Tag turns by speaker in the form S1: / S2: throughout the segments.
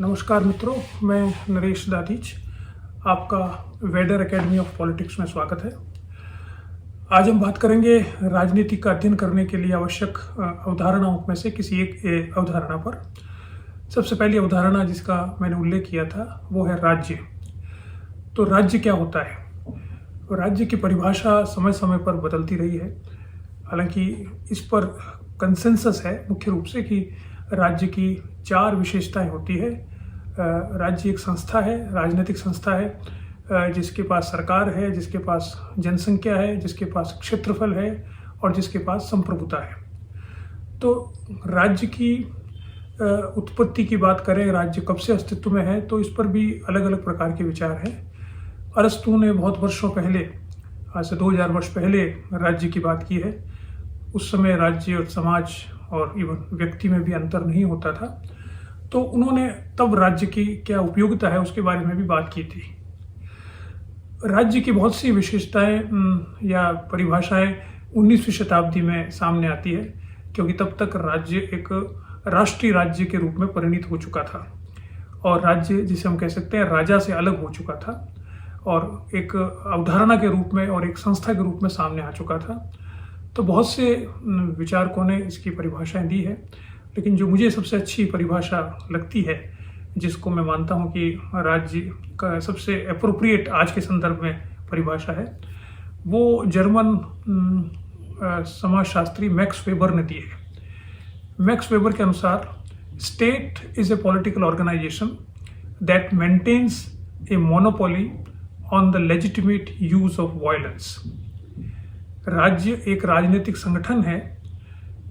S1: नमस्कार मित्रों, मैं नरेश दातीच। आपका वेडर एकेडमी ऑफ पॉलिटिक्स में स्वागत है। आज हम बात करेंगे राजनीति का अध्ययन करने के लिए आवश्यक अवधारणाओं में से किसी एक अवधारणा पर। सबसे पहली अवधारणा जिसका मैंने उल्लेख किया था वो है राज्य। तो राज्य क्या होता है? राज्य की परिभाषा समय समय पर बदलती रही है। हालांकि इस पर कंसेंसस है मुख्य रूप से कि राज्य की 4 विशेषताएं होती है। राज्य एक संस्था है, राजनीतिक संस्था है, जिसके पास सरकार है, जिसके पास जनसंख्या है, जिसके पास क्षेत्रफल है और जिसके पास संप्रभुता है। तो राज्य की उत्पत्ति की बात करें, राज्य कब से अस्तित्व में है, तो इस पर भी अलग अलग प्रकार के विचार हैं। अरस्तु ने बहुत वर्षों पहले, आज से 2000 वर्ष पहले राज्य की बात की है। उस समय राज्य और समाज और इवन व्यक्ति में भी अंतर नहीं होता था। तो उन्होंने तब राज्य की क्या उपयोगिता है उसके बारे में भी बात की थी। राज्य की बहुत सी विशेषताएं या परिभाषाएं 19वीं शताब्दी में सामने आती है, क्योंकि तब तक राज्य एक राष्ट्रीय राज्य के रूप में परिणित हो चुका था और राज्य जिसे हम कह सकते हैं राजा से अलग हो चुका था और एक अवधारणा के रूप में और एक संस्था के रूप में सामने आ चुका था। तो बहुत से विचारकों ने इसकी परिभाषाएं दी है, लेकिन जो मुझे सबसे अच्छी परिभाषा लगती है, जिसको मैं मानता हूं कि राज्य का सबसे एप्रोप्रिएट आज के संदर्भ में परिभाषा है, वो जर्मन समाजशास्त्री मैक्स वेबर ने दी है। मैक्स वेबर के अनुसार state is a political organization that maintains a monopoly on the legitimate use of violence. राज्य एक राजनीतिक संगठन है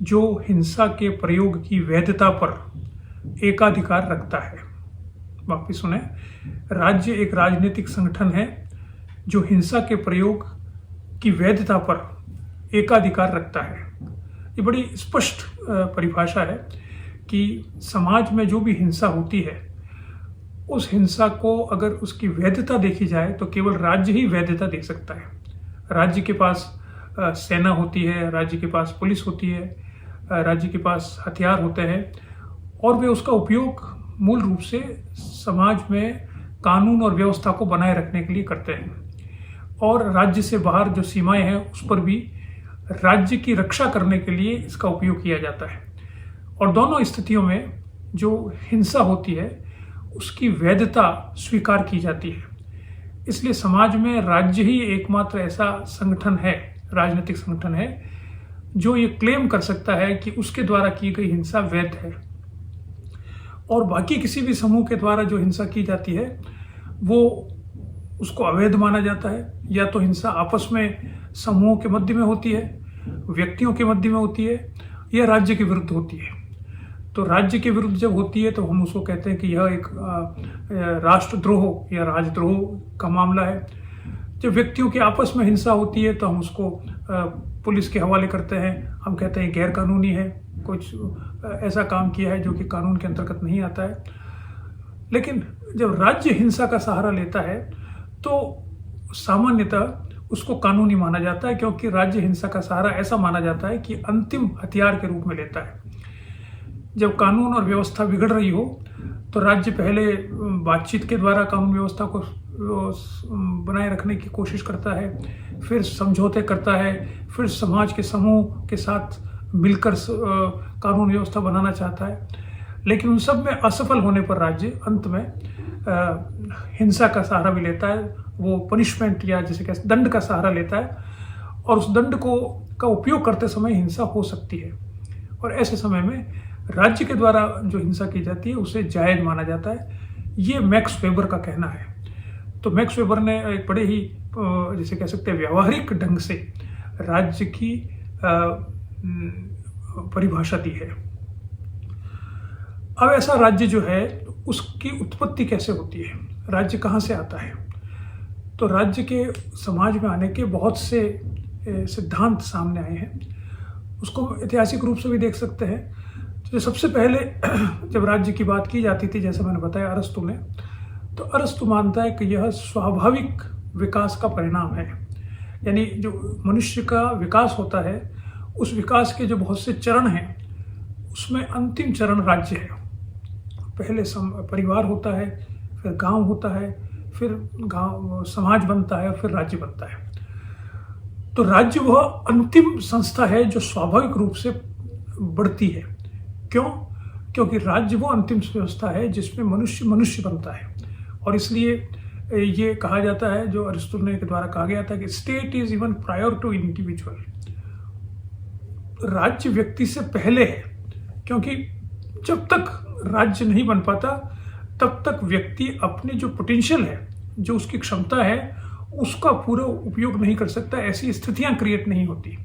S1: जो हिंसा के प्रयोग की वैधता पर एकाधिकार रखता है। वापिस सुने, राज्य एक राजनीतिक संगठन है जो हिंसा के प्रयोग की वैधता पर एकाधिकार रखता है। ये बड़ी स्पष्ट परिभाषा है कि समाज में जो भी हिंसा होती है, उस हिंसा को अगर उसकी वैधता देखी जाए तो केवल राज्य ही वैधता दे सकता है। राज्य के पास सेना होती है, राज्य के पास पुलिस होती है, राज्य के पास हथियार होते हैं और वे उसका उपयोग मूल रूप से समाज में कानून और व्यवस्था को बनाए रखने के लिए करते हैं। और राज्य से बाहर जो सीमाएं हैं उस पर भी राज्य की रक्षा करने के लिए इसका उपयोग किया जाता है। और दोनों स्थितियों में जो हिंसा होती है उसकी वैधता स्वीकार की जाती है। इसलिए समाज में राज्य ही एकमात्र ऐसा संगठन है, राजनीतिक संगठन है, जो ये क्लेम कर सकता है कि उसके द्वारा की गई हिंसा वैध है। और बाकी किसी भी समूह के द्वारा जो हिंसा की जाती है वो उसको अवैध माना जाता है। या तो हिंसा आपस में समूहों के मध्य में होती है, व्यक्तियों के मध्य में होती है, या राज्य के विरुद्ध होती है। तो राज्य के विरुद्ध जब होती है तो हम उसको कहते हैं कि यह एक राष्ट्रद्रोह या राजद्रोह का मामला है। जब व्यक्तियों की आपस में हिंसा होती है तो हम उसको पुलिस के हवाले करते हैं। हम कहते हैं गैर कानूनी है, कुछ ऐसा काम किया है जो कि कानून के अंतर्गत नहीं आता है। लेकिन जब राज्य हिंसा का सहारा लेता है तो सामान्यतः उसको कानूनी माना जाता है, क्योंकि राज्य हिंसा का सहारा ऐसा माना जाता है कि अंतिम हथियार के रूप में लेता है। जब कानून और व्यवस्था बिगड़ रही हो तो राज्य पहले बातचीत के द्वारा कानून व्यवस्था को बनाए रखने की कोशिश करता है, फिर समझौते करता है, फिर समाज के समूह के साथ मिलकर कानून व्यवस्था बनाना चाहता है। लेकिन उन सब में असफल होने पर राज्य अंत में हिंसा का सहारा भी लेता है। वो पनिशमेंट या जिसे कहते दंड का सहारा लेता है और उस दंड का उपयोग करते समय हिंसा हो सकती है। और ऐसे समय में राज्य के द्वारा जो हिंसा की जाती है उसे जायज माना जाता है। ये मैक्स वेबर का कहना है। तो मैक्स वेबर ने एक बड़े ही जिसे कह सकते हैं व्यावहारिक ढंग से राज्य की परिभाषा दी है। अब ऐसा राज्य जो है उसकी उत्पत्ति कैसे होती है, राज्य कहाँ से आता है? तो राज्य के समाज में आने के बहुत से सिद्धांत सामने आए हैं। उसको ऐतिहासिक रूप से भी देख सकते हैं। तो सबसे पहले जब राज्य की बात की जाती थी, जैसे मैंने बताया अरस्तु ने, तो अरस्तु मानता है कि यह स्वाभाविक विकास का परिणाम है। यानी जो मनुष्य का विकास होता है उस विकास के जो बहुत से चरण हैं उसमें अंतिम चरण राज्य है। पहले परिवार होता है, फिर गांव होता है, फिर गांव समाज बनता है, फिर राज्य बनता है। तो राज्य वह अंतिम संस्था है जो स्वाभाविक रूप से बढ़ती है। क्यों? क्योंकि राज्य वो अंतिम व्यवस्था है जिसमें मनुष्य मनुष्य बनता है। और इसलिए ये कहा जाता है, जो अरिस्टो ने के द्वारा कहा गया था, कि state is even prior to individual. राज्य व्यक्ति से पहले है, क्योंकि जब तक राज्य नहीं बन पाता तब तक व्यक्ति अपनी जो पोटेंशियल है, जो उसकी क्षमता है, उसका पूरा उपयोग नहीं कर सकता। ऐसी स्थितियां क्रिएट नहीं होती।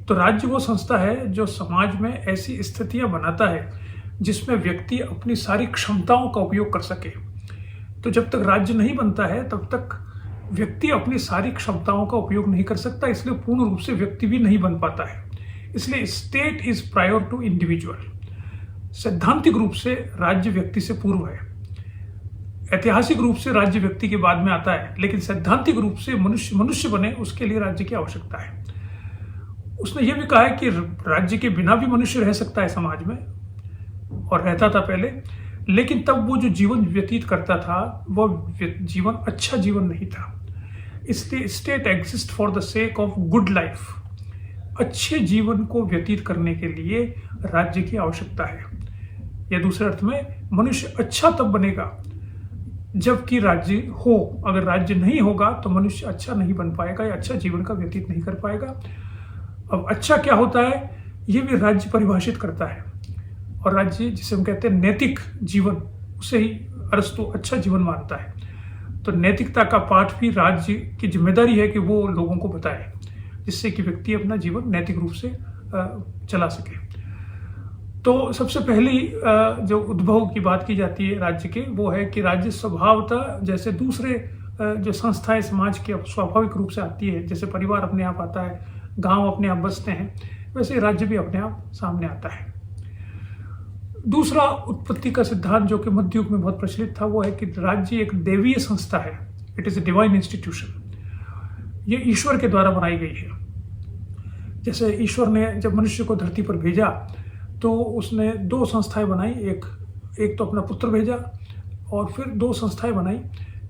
S1: तो राज्य वो संस्था है जो समाज में ऐसी स्थितियां बनाता है जिसमें व्यक्ति अपनी सारी क्षमताओं का उपयोग कर सके। तो जब तक राज्य नहीं बनता है तब तक व्यक्ति अपनी सारी क्षमताओं का उपयोग नहीं कर सकता, इसलिए पूर्ण रूप से व्यक्ति भी नहीं बन पाता है। इसलिए state is prior to individual. सैद्धांतिक रूप से राज्य व्यक्ति से पूर्व है। ऐतिहासिक रूप से राज्य व्यक्ति के बाद में आता है, लेकिन सैद्धांतिक रूप से मनुष्य मनुष्य बने उसके लिए राज्य की आवश्यकता है। उसने यह भी कहा है कि राज्य के बिना भी मनुष्य रह सकता है समाज में, और रहता था पहले, लेकिन तब वो जो जीवन व्यतीत करता था वह जीवन अच्छा जीवन नहीं था। इसलिए state exist for the sake of good life. अच्छे जीवन को व्यतीत करने के लिए राज्य की आवश्यकता है। या दूसरे अर्थ में, मनुष्य अच्छा तब बनेगा जबकि राज्य हो। अगर राज्य नहीं होगा तो मनुष्य अच्छा नहीं बन पाएगा या अच्छा जीवन का व्यतीत नहीं कर पाएगा। अब अच्छा क्या होता है, ये भी राज्य परिभाषित करता है। और राज्य, जिसे हम कहते हैं नैतिक जीवन, उसे ही अरिस्टो अच्छा जीवन मानता है। तो नैतिकता का पाठ भी राज्य की जिम्मेदारी है कि वो लोगों को बताए, जिससे कि व्यक्ति अपना जीवन नैतिक रूप से चला सके। तो सबसे पहली जो उद्भव की बात की जाती है राज्य के, वो है कि राज्य स्वभावतः, जैसे दूसरे जो संस्थाएं समाज के स्वाभाविक रूप से आती है, जैसे परिवार अपने आप आता है, गांव अपने आप बसते हैं, वैसे राज्य भी अपने आप सामने आता है। दूसरा उत्पत्ति का सिद्धांत जो कि मध्य युग में बहुत प्रचलित था, वो है कि राज्य एक देवीय संस्था है। It is a divine institution. ये ईश्वर के द्वारा बनाई गई है। जैसे ईश्वर ने जब मनुष्य को धरती पर भेजा तो उसने दो संस्थाएं बनाई। एक तो अपना पुत्र भेजा, और फिर दो संस्थाएं बनाई,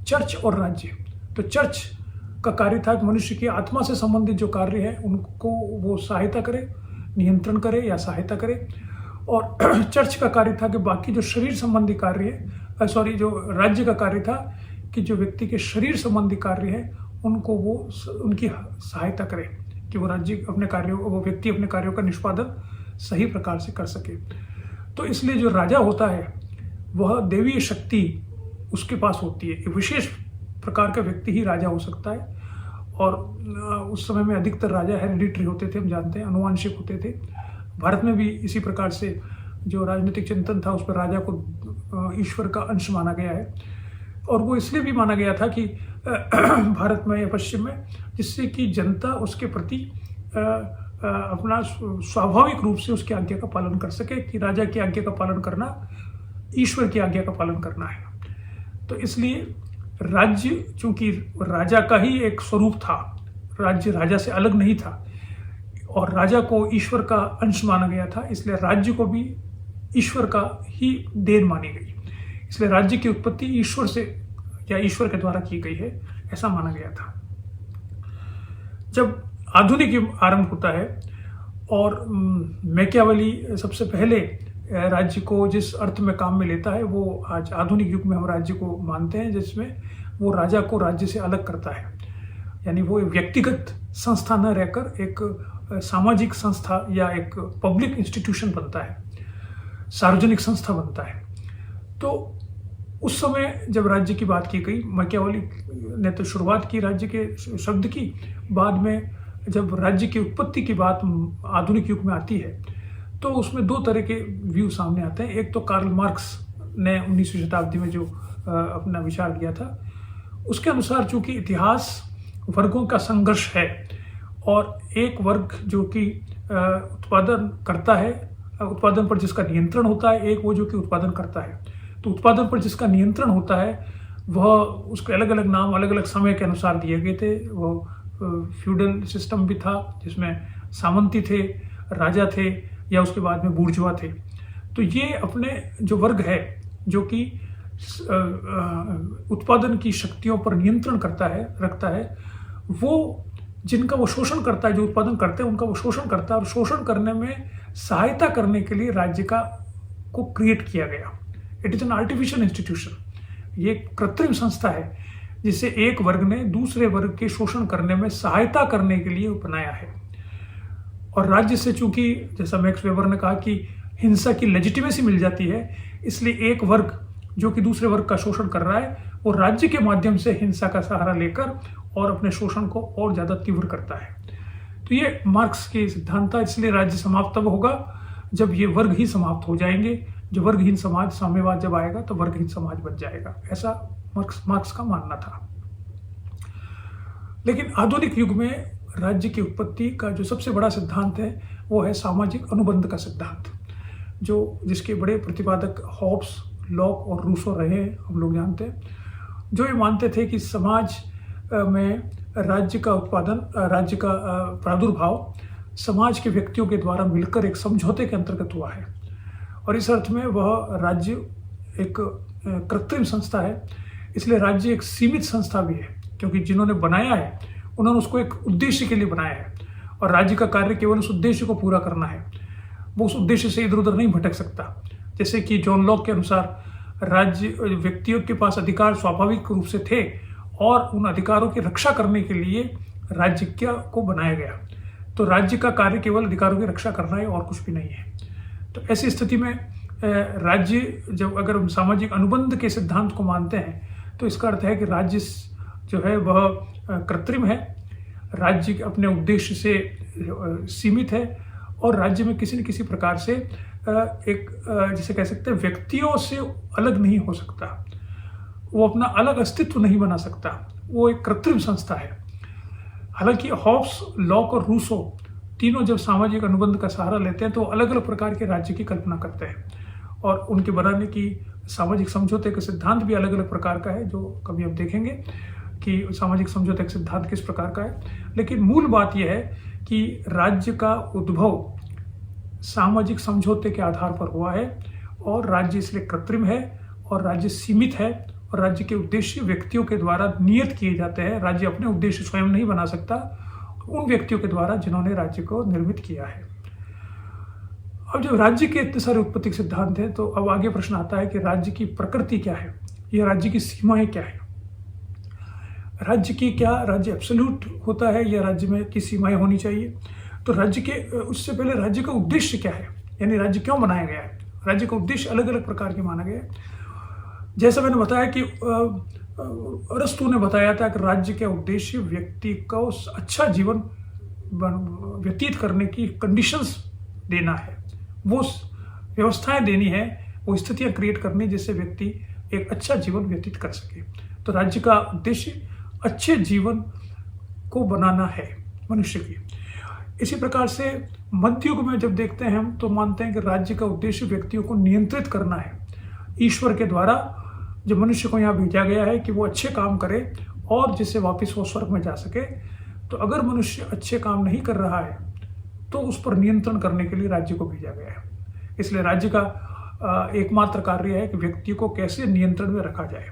S1: चर्च और राज्य। तो चर्च का कार्य था कि मनुष्य की आत्मा से संबंधित जो कार्य है उनको वो सहायता करे, नियंत्रण करे या सहायता करे। और चर्च का कार्य था कि बाकी जो शरीर संबंधी कार्य है, जो राज्य का कार्य था कि जो व्यक्ति के शरीर संबंधी कार्य है उनको वो उनकी सहायता करे, कि वो राज्य अपने कार्यों, वो व्यक्ति अपने कार्यों का निष्पादन सही प्रकार से कर सके। तो इसलिए जो राजा होता है वह देवीय शक्ति उसके पास होती है। एक विशेष प्रकार का व्यक्ति ही राजा हो सकता है। और उस समय में अधिकतर राजा हेरिडिटरी होते थे, हम जानते हैं, अनुवांशिक होते थे। भारत में भी इसी प्रकार से जो राजनीतिक चिंतन था उस पर राजा को ईश्वर का अंश माना गया है। और वो इसलिए भी माना गया था कि भारत में या पश्चिम में, जिससे कि जनता उसके प्रति अपना स्वाभाविक रूप से उसकी आज्ञा का पालन कर सके, कि राजा की आज्ञा का पालन करना ईश्वर की आज्ञा का पालन करना है। तो इसलिए राज्य, चूंकि राजा का ही एक स्वरूप था, राज्य राजा से अलग नहीं था, और राजा को ईश्वर का अंश माना गया था, इसलिए राज्य को भी ईश्वर का ही देन मानी गई। इसलिए राज्य की उत्पत्ति ईश्वर से या ईश्वर के द्वारा की गई है, ऐसा माना गया था। जब आधुनिक युग आरंभ होता है और मैकियावेली सबसे पहले राज्य को जिस अर्थ में काम में लेता है, वो आज आधुनिक युग में हम राज्य को मानते हैं, जिसमें वो राजा को राज्य से अलग करता है। यानी वो व्यक्तिगत संस्था न रहकर एक सामाजिक संस्था या एक पब्लिक इंस्टीट्यूशन बनता है, सार्वजनिक संस्था बनता है। तो उस समय जब राज्य की बात की गई, मैकियावेली ने तो शुरुआत की राज्य के शब्द की, बाद में जब राज्य की उत्पत्ति की बात आधुनिक युग में आती है तो उसमें दो तरह के व्यू सामने आते हैं। एक तो कार्ल मार्क्स ने 19वीं शताब्दी में जो अपना विचार दिया था, उसके अनुसार चूंकि इतिहास वर्गों का संघर्ष है और एक वर्ग जो कि उत्पादन करता है, उत्पादन पर जिसका नियंत्रण होता है, एक वो जो कि उत्पादन करता है। तो उत्पादन पर जिसका नियंत्रण होता है वह, उसके अलग अलग नाम अलग अलग समय के अनुसार दिए गए थे। वो फ्यूडल सिस्टम भी था जिसमें सामंती थे, राजा थे, या उसके बाद में बूर्जुआ थे। तो ये अपने जो वर्ग है जो कि उत्पादन की शक्तियों पर नियंत्रण रखता है, वो जिनका वो शोषण करता है, जो उत्पादन करते हैं उनका वो शोषण करता है, और शोषण करने में सहायता करने के लिए राज्य को क्रिएट किया गया। It is an artificial institution. ये एक कृत्रिम संस्था है जिसे एक वर्ग ने दूसरे वर्ग के शोषण करने में सहायता करने के लिए बनाया है। और राज्य से चूंकि जैसा मैक्स वेबर ने कहा कि हिंसा की लेजिटिमेसी मिल जाती है, इसलिए एक वर्ग जो कि दूसरे वर्ग का शोषण कर रहा है वो राज्य के माध्यम से हिंसा का सहारा लेकर और अपने शोषण को और ज्यादा तीव्र करता है। तो ये मार्क्स के सिद्धांत था। इसलिए राज्य समाप्त तब होगा जब ये वर्ग ही समाप्त हो जाएंगे। जो वर्गहीन समाज, साम्यवाद जब आएगा तो वर्गहीन समाज बन जाएगा, ऐसा मार्क्स का मानना था। लेकिन आधुनिक युग में राज्य की उत्पत्ति का जो सबसे बड़ा सिद्धांत है वो है सामाजिक अनुबंध का सिद्धांत, जिसके बड़े प्रतिपादक हॉब्स, लॉक और रूसो रहे हैं, हम लोग जानते हैं। जो ये मानते थे कि समाज में राज्य का प्रादुर्भाव समाज के व्यक्तियों के द्वारा मिलकर एक समझौते के अंतर्गत हुआ है, और इस अर्थ में वह राज्य एक कृत्रिम संस्था है। इसलिए राज्य एक सीमित संस्था भी है, क्योंकि जिन्होंने बनाया है उन्होंने उसको एक उद्देश्य के लिए बनाया है, और राज्य का कार्य केवल उस उद्देश्य को पूरा करना है। वो उस उद्देश्य से इधर उधर नहीं भटक सकता। जैसे कि जॉन लॉक के अनुसार राज्य व्यक्तियों के पास अधिकार स्वाभाविक रूप से थे, और उन अधिकारों की रक्षा करने के लिए राज्य को बनाया गया। तो राज्य का कार्य केवल अधिकारों की रक्षा करना है और कुछ भी नहीं है। तो ऐसी स्थिति में राज्य, जब अगर हम सामाजिक अनुबंध के सिद्धांत को मानते हैं तो इसका अर्थ है कि राज्य जो है वह कृत्रिम है, राज्य अपने उद्देश्य से सीमित है, और राज्य में किसी न किसी प्रकार से एक जिसे कह सकते हैं व्यक्तियों से अलग नहीं हो सकता, वो अपना अलग अस्तित्व नहीं बना सकता, वो एक कृत्रिम संस्था है। हालांकि हॉब्स, लॉक और रूसो तीनों जब सामाजिक अनुबंध का सहारा लेते हैं तो अलग अलग प्रकार के राज्य की कल्पना करते हैं, और उनके बनाने की सामाजिक समझौते का सिद्धांत भी अलग अलग प्रकार का है, जो कभी हम देखेंगे कि सामाजिक समझौते का सिद्धांत किस प्रकार का है। लेकिन मूल बात यह है कि राज्य का उद्भव सामाजिक समझौते के आधार पर हुआ है, और राज्य इसलिए कृत्रिम है, और राज्य सीमित है, और राज्य के उद्देश्य व्यक्तियों के द्वारा नियत किए जाते हैं। राज्य अपने उद्देश्य स्वयं नहीं बना सकता, उन व्यक्तियों के द्वारा जिन्होंने राज्य को निर्मित किया है। अब जब राज्य के इतने सारे उत्पत्ति सिद्धांत हैं, तो अब आगे प्रश्न आता है कि राज्य की प्रकृति क्या है, या राज्य की सीमाएं क्या है। राज्य एब्सोल्यूट होता है, या राज्य में की सीमाएं होनी चाहिए। तो राज्य के उससे पहले राज्य का उद्देश्य क्या है, यानी राज्य क्यों बनाया गया है। राज्य का उद्देश्य अलग अलग प्रकार के माना गया है। जैसा मैंने बताया कि अरस्तु ने बताया था कि राज्य का उद्देश्य व्यक्ति को अच्छा जीवन व्यतीत करने की कंडीशंस देना है, वो व्यवस्थाएं देनी है, वो स्थितियां क्रिएट करनी जिससे व्यक्ति एक अच्छा जीवन व्यतीत कर सके। तो राज्य का उद्देश्य अच्छे जीवन को बनाना है मनुष्य की। इसी प्रकार से मध्य युग में जब देखते हैं हम, तो मानते हैं कि राज्य का उद्देश्य व्यक्तियों को नियंत्रित करना है। ईश्वर के द्वारा जब मनुष्य को यहाँ भेजा गया है कि वो अच्छे काम करे और जिससे वापस वो स्वर्ग में जा सके, तो अगर मनुष्य अच्छे काम नहीं कर रहा है तो उस पर नियंत्रण करने के लिए राज्य को भेजा गया है। इसलिए राज्य का एकमात्र कार्य है कि व्यक्ति को कैसे नियंत्रण में रखा जाए।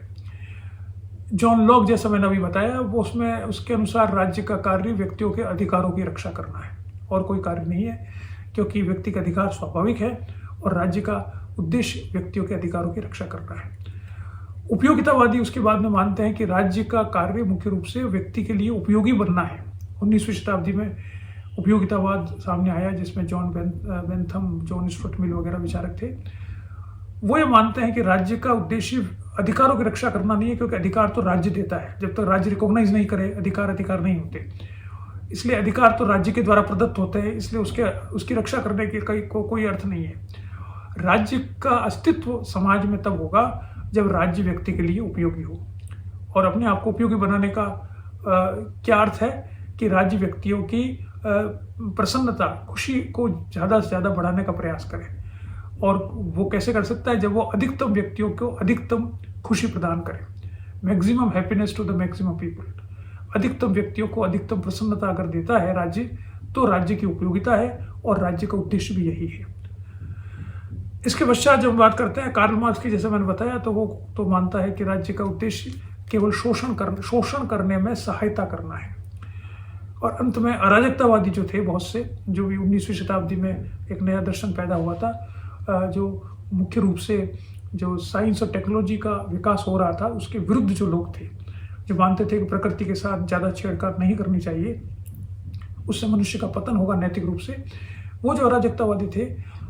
S1: जॉन लॉक, जैसा मैंने अभी बताया, वो उसके अनुसार राज्य का कार्य व्यक्तियों के अधिकारों की रक्षा करना है, और कोई कार्य नहीं है, क्योंकि व्यक्ति का अधिकार स्वाभाविक है और राज्य का उद्देश्य व्यक्तियों के अधिकारों की रक्षा करना है। उपयोगितावादी उसके बाद में मानते हैं कि राज्य का कार्य मुख्य रूप से व्यक्ति के लिए उपयोगी बनना है। 19वीं शताब्दी में उपयोगितावाद सामने आया, जिसमें John Bentham, John Stuart Mill वगैरह विचारक थे। वो ये मानते हैं कि राज्य का उद्देश्य अधिकारों की रक्षा करना नहीं है, क्योंकि अधिकार तो राज्य देता है। जब तक राज्य रिकॉग्नाइज नहीं करे, अधिकार नहीं होते। इसलिए अधिकार तो राज्य के द्वारा प्रदत्त होते हैं, इसलिए उसकी रक्षा करने के कोई अर्थ नहीं है। राज्य का अस्तित्व समाज में तब होगा जब राज्य व्यक्ति के लिए उपयोगी हो। और अपने आप को उपयोगी बनाने का क्या अर्थ है कि राज्य व्यक्तियों की प्रसन्नता, खुशी को ज़्यादा से ज़्यादा बढ़ाने का प्रयास करे। और वो कैसे कर सकता है, जब वो अधिकतम व्यक्तियों को अधिकतम खुशी प्रदान करे। Maximum happiness to the maximum people. अधिकतम व्यक्तियों को अधिकतम प्रसन्नता अगर देता है राज्य, तो राज्य की उपयोगिता है और राज्य का उद्देश्य भी यही है। इसके पश्चात जब बात करते हैं कार्ल मार्क्स की, जैसे मैंने बताया, तो वो तो मानता है कि राज्य का उद्देश्य केवल शोषण करने में सहायता करना है। और अंत में अराजकतावादी जो थे बहुत से, जो भी 19वीं शताब्दी में एक नया दर्शन पैदा हुआ था, जो मुख्य रूप से जो साइंस और टेक्नोलॉजी का विकास हो रहा था उसके विरुद्ध जो लोग थे, जो मानते थे कि प्रकृति के साथ ज़्यादा छेड़छाड़ नहीं करनी चाहिए, उससे मनुष्य का पतन होगा नैतिक रूप से, वो जो अराजकतावादी थे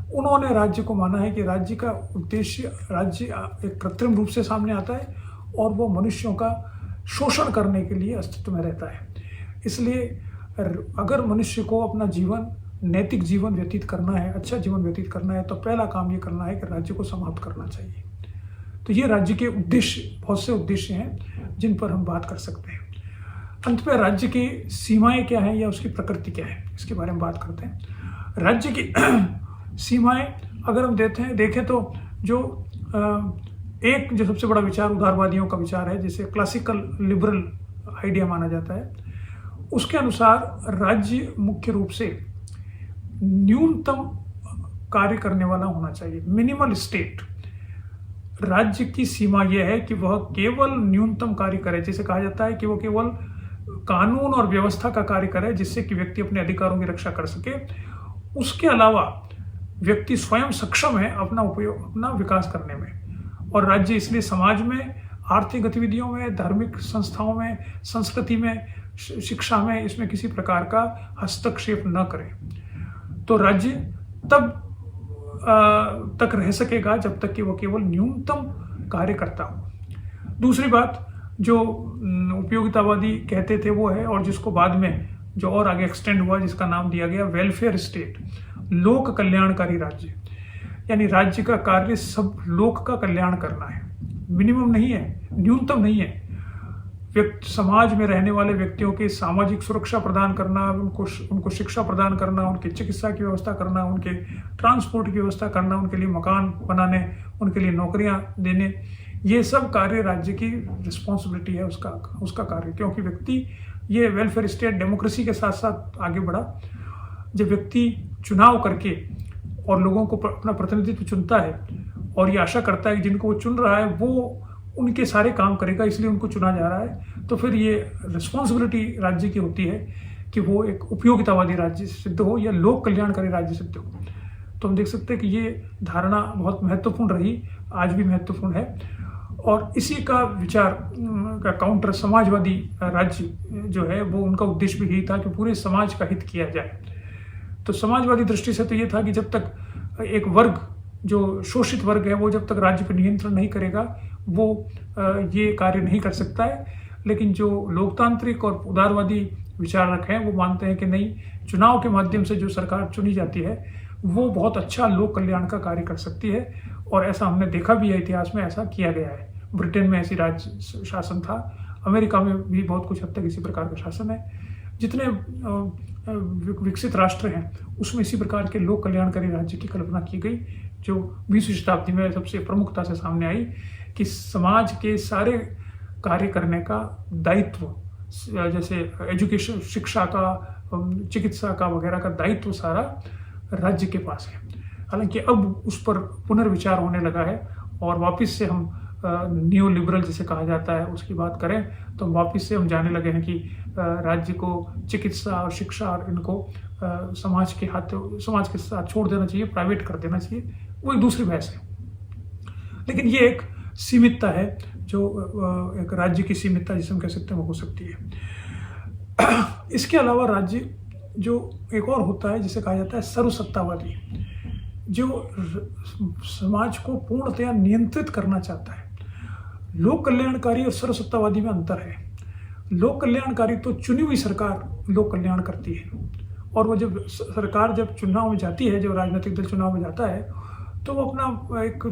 S1: उन्होंने राज्य को माना है कि राज्य का उद्देश्य, राज्य एक कृत्रिम रूप से सामने आता है और वो मनुष्यों का शोषण करने के लिए अस्तित्व में रहता है। इसलिए अगर मनुष्य को अपना जीवन, नैतिक जीवन व्यतीत करना है, अच्छा जीवन व्यतीत करना है, तो पहला काम ये करना है कि राज्य को समाप्त करना चाहिए। तो ये राज्य के उद्देश्य, बहुत से उद्देश्य हैं जिन पर हम बात कर सकते हैं। अंत में राज्य की सीमाएं क्या हैं या उसकी प्रकृति क्या है, इसके बारे में बात करते हैं। राज्य की सीमाएं अगर हम देखें तो जो एक जो सबसे बड़ा विचार उदारवादियों का विचार है, जिसे क्लासिकल लिबरल आइडिया माना जाता है, उसके अनुसार राज्य मुख्य रूप से न्यूनतम कार्य करने वाला होना चाहिए, मिनिमल स्टेट। राज्य की सीमा यह है कि वह केवल न्यूनतम कार्य करे, जिसे कहा जाता है कि वह केवल कानून और व्यवस्था का कार्य करे जिससे कि व्यक्ति अपने अधिकारों की रक्षा कर सके। उसके अलावा व्यक्ति स्वयं सक्षम है अपना विकास करने में। और राज्य इसलिए समाज में, आर्थिक गतिविधियों में, धार्मिक संस्थाओं में, संस्कृति में, शिक्षा में, इसमें किसी प्रकार का हस्तक्षेप न करे। तो राज्य तब तक रह सकेगा जब तक कि वो केवल न्यूनतम कार्य करता हो। दूसरी बात जो उपयोगितावादी कहते थे वो है, और जिसको बाद में जो और आगे एक्सटेंड हुआ, जिसका नाम दिया गया वेलफेयर स्टेट, लोक कल्याणकारी राज्य। यानी राज्य का कार्य सब लोक का कल्याण करना है, मिनिमम नहीं है, न्यूनतम नहीं है। समाज में रहने वाले व्यक्तियों की सामाजिक सुरक्षा प्रदान करना, उनको शिक्षा प्रदान करना, उनकी चिकित्सा की व्यवस्था करना, उनके ट्रांसपोर्ट की व्यवस्था करना, उनके लिए मकान बनाने, उनके लिए नौकरियां देने, ये सब कार्य राज्य की रिस्पॉन्सिबिलिटी है, उसका कार्य। क्योंकि व्यक्ति, ये वेलफेयर स्टेट डेमोक्रेसी के साथ साथ आगे बढ़ा जब व्यक्ति चुनाव करके और लोगों को अपना प्रतिनिधित्व चुनता है और ये आशा करता है कि जिनको वो चुन रहा है वो उनके सारे काम करेगा, इसलिए उनको चुना जा रहा है, तो फिर ये रिस्पॉन्सिबिलिटी राज्य की होती है कि वो एक उपयोगितावादी राज्य सिद्ध हो या लोक कल्याणकारी राज्य सिद्ध हो। तो हम देख सकते हैं कि ये धारणा बहुत महत्वपूर्ण रही, आज भी महत्वपूर्ण है। और इसी का विचार का काउंटर समाजवादी राज्य जो है, वो उनका उद्देश्य भी यही था कि पूरे समाज का हित किया जाए। तो समाजवादी दृष्टि से तो ये था कि जब तक एक वर्ग, जो शोषित वर्ग है, वो जब तक राज्य पर नियंत्रण नहीं करेगा वो ये कार्य नहीं कर सकता है। लेकिन जो लोकतांत्रिक और उदारवादी विचारक हैं वो मानते हैं कि नहीं, चुनाव के माध्यम से जो सरकार चुनी जाती है वो बहुत अच्छा लोक कल्याण का कार्य कर सकती है। और ऐसा हमने देखा भी है, इतिहास में ऐसा किया गया है। ब्रिटेन में ऐसी राज्य शासन था, अमेरिका में भी बहुत कुछ हद तक इसी प्रकार का शासन है। जितने विकसित राष्ट्र हैं उसमें इसी प्रकार के लोक कल्याणकारी राज्य की कल्पना की गई, जो 20वीं शताब्दी में सबसे प्रमुखता से सामने आई कि समाज के सारे कार्य करने का दायित्व, जैसे एजुकेशन, शिक्षा का, चिकित्सा का वगैरह का दायित्व सारा राज्य के पास है। हालांकि अब उस पर पुनर्विचार होने लगा है और वापस से हम न्यू लिबरल जिसे कहा जाता है उसकी बात करें तो वापस से हम जाने लगे हैं कि राज्य को चिकित्सा और शिक्षा और इनको समाज के साथ छोड़ देना चाहिए, प्राइवेट कर देना चाहिए। वो एक दूसरी बहस है। लेकिन ये एक सीमितता है, जो एक राज्य की सीमितता जिसे हम कह सकते हैं वो हो सकती है। इसके अलावा राज्य जो एक और होता है जिसे कहा जाता है सर्वसत्तावादी, जो समाज को पूर्णतया नियंत्रित करना चाहता है। लोक कल्याणकारी और सर्वसत्तावादी में अंतर है। लोक कल्याणकारी तो चुनी हुई सरकार लोक कल्याण करती है, और वो जब सरकार जब चुनाव में जाती है, जब राजनीतिक दल चुनाव में जाता है, तो वो अपना एक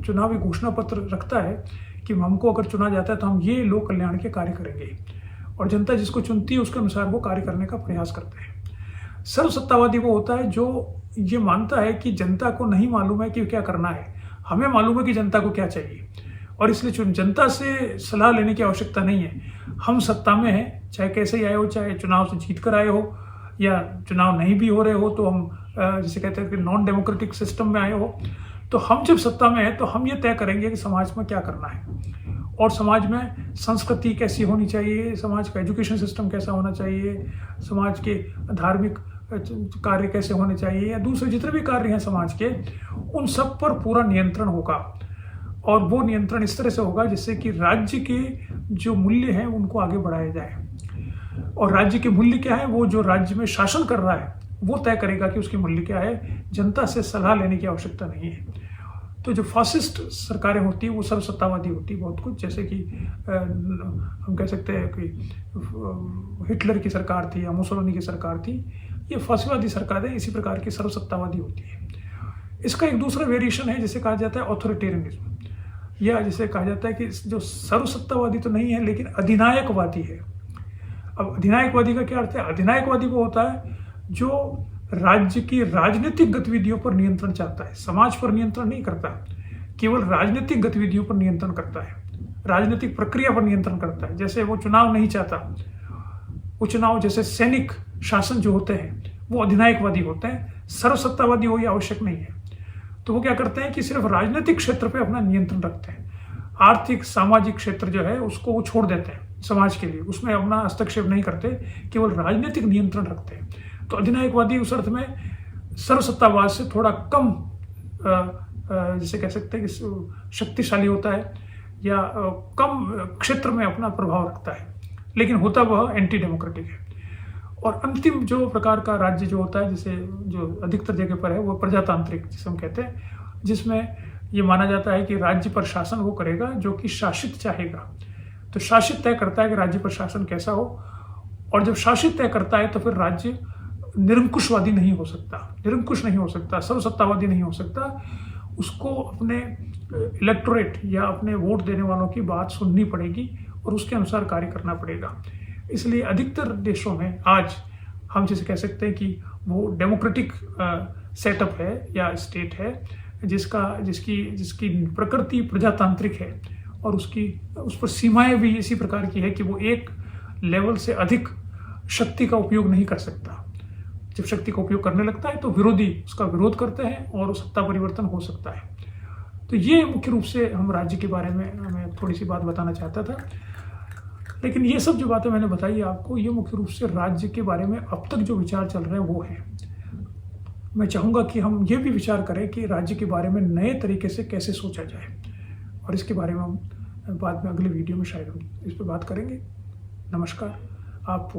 S1: चुनावी घोषणा पत्र रखता है कि हमको अगर चुना जाता है तो हम ये लोक कल्याण के कार्य करेंगे, और जनता जिसको चुनती है उसके अनुसार वो कार्य करने का प्रयास करते हैं। सर्वसत्तावादी वो होता है जो ये मानता है कि जनता को नहीं मालूम है कि क्या करना है, हमें मालूम है कि जनता को क्या चाहिए, और इसलिए जनता से सलाह लेने की आवश्यकता नहीं है। हम सत्ता में हैं, चाहे कैसे ही आए हो, चाहे चुनाव से जीत कर आए हो या चुनाव नहीं भी हो रहे हो, तो हम जिसे कहते हैं कि नॉन डेमोक्रेटिक सिस्टम में आए हो, तो हम जब सत्ता में हैं तो हम ये तय करेंगे कि समाज में क्या करना है, और समाज में संस्कृति कैसी होनी चाहिए, समाज का एजुकेशन सिस्टम कैसा होना चाहिए, समाज के धार्मिक कार्य कैसे होने चाहिए, या दूसरे जितने भी कार्य हैं समाज के, उन सब पर पूरा नियंत्रण होगा। और वो नियंत्रण इस तरह से होगा जिससे कि राज्य के जो मूल्य हैं उनको आगे बढ़ाया जाए। और राज्य के मूल्य क्या है, वो जो राज्य में शासन कर रहा है वो तय करेगा कि उसके मूल्य क्या है। जनता से सलाह लेने की आवश्यकता नहीं है। तो जो फासिस्ट सरकारें होती है वो सर्वसत्तावादी होती है बहुत कुछ, जैसे कि हम कह सकते हैं कि हिटलर की सरकार थी या मुसोलिनी की सरकार थी, ये फासिवादी सरकारें इसी प्रकार की सर्वसत्तावादी होती है। इसका एक दूसरा वेरिएशन है जिसे कहा जाता है ऑथोरिटेरियनिज्म, या जिसे कहा जाता है कि जो सर्वसत्तावादी तो नहीं है लेकिन अधिनायकवादी है। अब अधिनायकवादी का क्या अर्थ है? अधिनायकवादी वो होता है जो राज्य की राजनीतिक गतिविधियों पर नियंत्रण चाहता है, समाज पर नियंत्रण नहीं करता, केवल राजनीतिक गतिविधियों पर नियंत्रण करता है, राजनीतिक प्रक्रिया पर नियंत्रण करता है। जैसे वो चुनाव नहीं चाहता, वो चुनाव जैसे सैनिक शासन जो होते हैं वो अधिनायकवादी होते हैं। सर्वसत्तावादी हो ये आवश्यक नहीं है। तो वो क्या करते हैं कि सिर्फ राजनीतिक क्षेत्र पे अपना नियंत्रण रखते हैं, आर्थिक सामाजिक क्षेत्र जो है उसको वो छोड़ देते हैं समाज के लिए, उसमें अपना हस्तक्षेप नहीं करते, केवल राजनीतिक नियंत्रण रखते हैं। तो अधिनायकवादी उस अर्थ में सर्वसत्तावाद से थोड़ा कम जिसे कह सकते हैं कि शक्तिशाली होता है, या कम क्षेत्र में अपना प्रभाव रखता है, लेकिन होता वह एंटी डेमोक्रेटिक है। और अंतिम जो प्रकार का राज्य जो होता है, जिसे जो अधिकतर जगह पर है, वो प्रजातांत्रिक जिसे हम कहते हैं, जिसमें ये माना जाता है कि राज्य पर शासन वो करेगा जो कि शासित चाहेगा। तो शासित तय करता है कि राज्य पर शासन कैसा हो, और जब शासित तय करता है तो फिर राज्य निरंकुशवादी नहीं हो सकता, निरंकुश नहीं हो सकता, सर्वसत्तावादी नहीं हो सकता। उसको अपने इलेक्टोरेट या अपने वोट देने वालों की बात सुननी पड़ेगी और उसके अनुसार कार्य करना पड़ेगा। इसलिए अधिकतर देशों में आज हम जिसे कह सकते हैं कि वो डेमोक्रेटिक सेटअप है या स्टेट है, जिसकी प्रकृति प्रजातांत्रिक है, और उस पर सीमाएं भी इसी प्रकार की है कि वो एक लेवल से अधिक शक्ति का उपयोग नहीं कर सकता। जब शक्ति का उपयोग करने लगता है तो विरोधी उसका विरोध करते हैं और सत्ता परिवर्तन हो सकता है। तो ये मुख्य रूप से हम राज्य के बारे में मैं थोड़ी सी बात बताना चाहता था। लेकिन ये सब जो बातें मैंने बताई आपको, ये मुख्य रूप से राज्य के बारे में अब तक जो विचार चल रहे हैं वो है। मैं चाहूँगा कि हम ये भी विचार करें कि राज्य के बारे में नए तरीके से कैसे सोचा जाए, और इसके बारे में हम बाद में अगले वीडियो में शायद हम इस पर बात करेंगे। नमस्कार। आप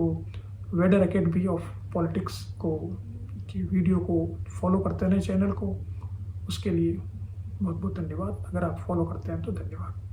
S1: वेडर एकेडमी ऑफ पॉलिटिक्स की वीडियो को फॉलो करते रहें, चैनल को, उसके लिए बहुत बहुत धन्यवाद। अगर आप फॉलो करते हैं तो धन्यवाद।